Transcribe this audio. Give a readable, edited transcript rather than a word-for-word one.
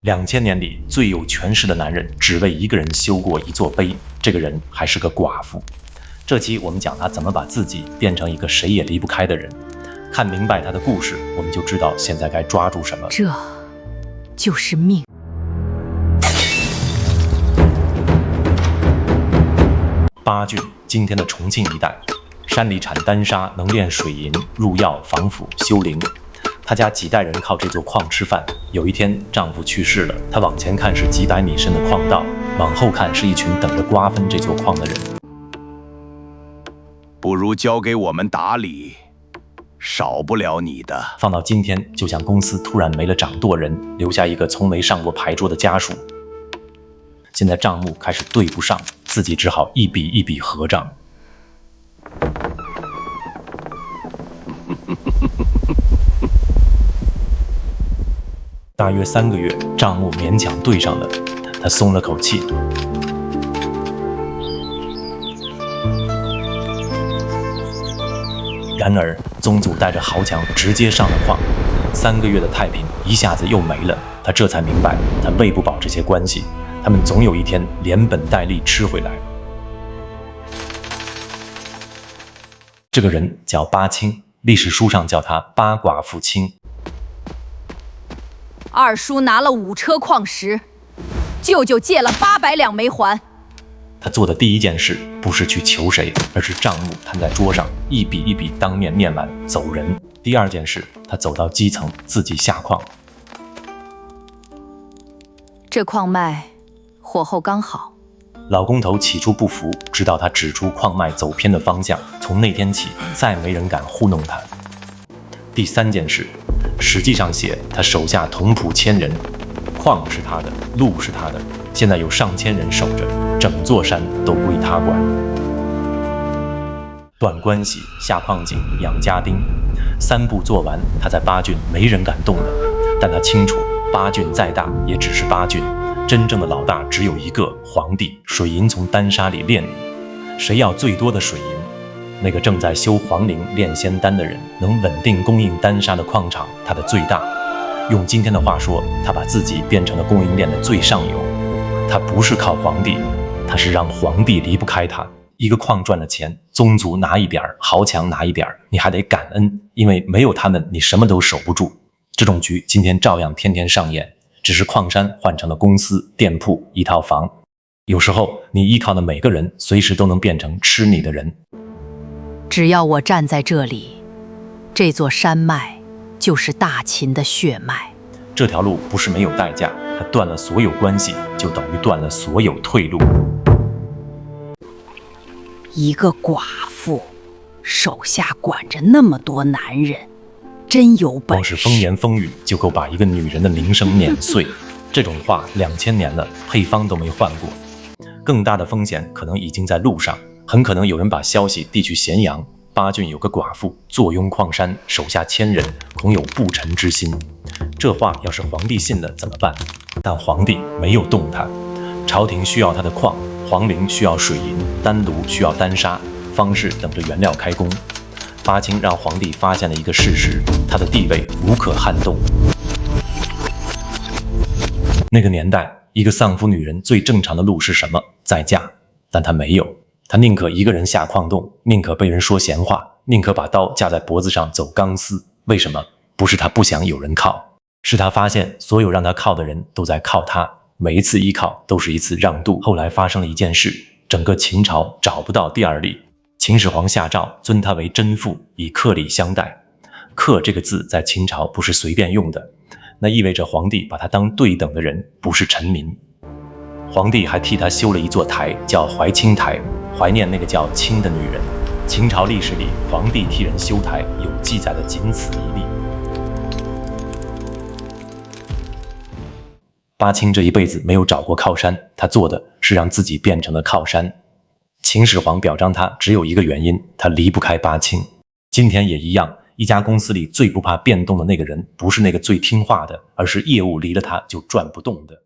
2000年里最有权势的男人，只为一个人修过一座碑，这个人还是个寡妇。这期我们讲他怎么把自己变成一个谁也离不开的人。看明白他的故事，我们就知道现在该抓住什么。这就是命。巴峻，今天的重庆一带，山里产丹砂，能炼水银，入药、防腐、修灵。她家几代人靠这座矿吃饭。有一天，丈夫去世了，她往前看是几百米深的矿道，往后看是一群等着瓜分这座矿的人。不如交给我们打理，少不了你的。放到今天，就像公司突然没了掌舵人，留下一个从没上过牌桌的家属。现在账目开始对不上，自己只好一笔一笔核账。大约3个月，账目勉强对上了，他松了口气。然而，宗祖带着豪强直接上了矿，3个月的太平一下子又没了。他这才明白，他喂不饱这些关系，他们总有一天连本带利吃回来。这个人叫巴青，历史书上叫他八寡妇青。二叔拿了5车矿石，舅舅借了800两没还。他做的第一件事不是去求谁，而是账目摊在桌上，一笔一笔当面念完走人。第二件事，他走到基层自己下矿。这矿脉火候刚好。老工头起初不服，直到他指出矿脉走偏的方向，从那天起再没人敢糊弄他。第三件事，实际上写他手下同仆1000人，矿是他的，路是他的，现在有上千人守着，整座山都归他管。断关系、下矿井、养家丁，3步做完，他在巴峻没人敢动了。但他清楚，巴峻再大也只是巴峻，真正的老大只有一个皇帝。水银从丹砂里炼你，谁要最多的水银？那个正在修皇陵炼仙丹的人，能稳定供应丹砂的矿场，他的最大。用今天的话说，他把自己变成了供应链的最上游。他不是靠皇帝，他是让皇帝离不开他。一个矿赚了钱，宗族拿一点，豪强拿一点，你还得感恩，因为没有他们，你什么都守不住。这种局今天照样天天上演，只是矿山换成了公司、店铺、一套房。有时候，你依靠的每个人，随时都能变成吃你的人。只要我站在这里，这座山脉就是大秦的血脉。这条路不是没有代价，他断了所有关系，就等于断了所有退路。一个寡妇，手下管着那么多男人，真有本事。光是风言风语就够把一个女人的名声碾碎。这种话2000年了，配方都没换过。更大的风险可能已经在路上，很可能有人把消息递去咸阳。巴峻有个寡妇坐拥矿山，手下1000人，恐有不臣之心。这话要是皇帝信了怎么办？但皇帝没有动他。朝廷需要他的矿，皇陵需要水银，丹炉需要丹砂，方士等着原料开工。巴青让皇帝发现了一个事实，他的地位无可撼动。那个年代，一个丧夫女人最正常的路是什么？再嫁。但她没有，她宁可一个人下矿洞，宁可被人说闲话，宁可把刀架在脖子上走钢丝。为什么？不是她不想有人靠，是她发现所有让她靠的人都在靠她，每一次依靠都是一次让渡。后来发生了一件事，整个秦朝找不到第二例。秦始皇下诏尊她为真妇，以客礼相待。客这个字在秦朝不是随便用的，那意味着皇帝把她当对等的人，不是臣民。皇帝还替她修了一座台，叫怀清台，怀念那个叫清的女人。秦朝历史里，皇帝替人修台有记载的仅此一例。巴青这一辈子没有找过靠山，他做的是让自己变成了靠山。秦始皇表彰他只有一个原因，他离不开巴青。今天也一样，一家公司里最不怕变动的那个人，不是那个最听话的，而是业务离了他就转不动的。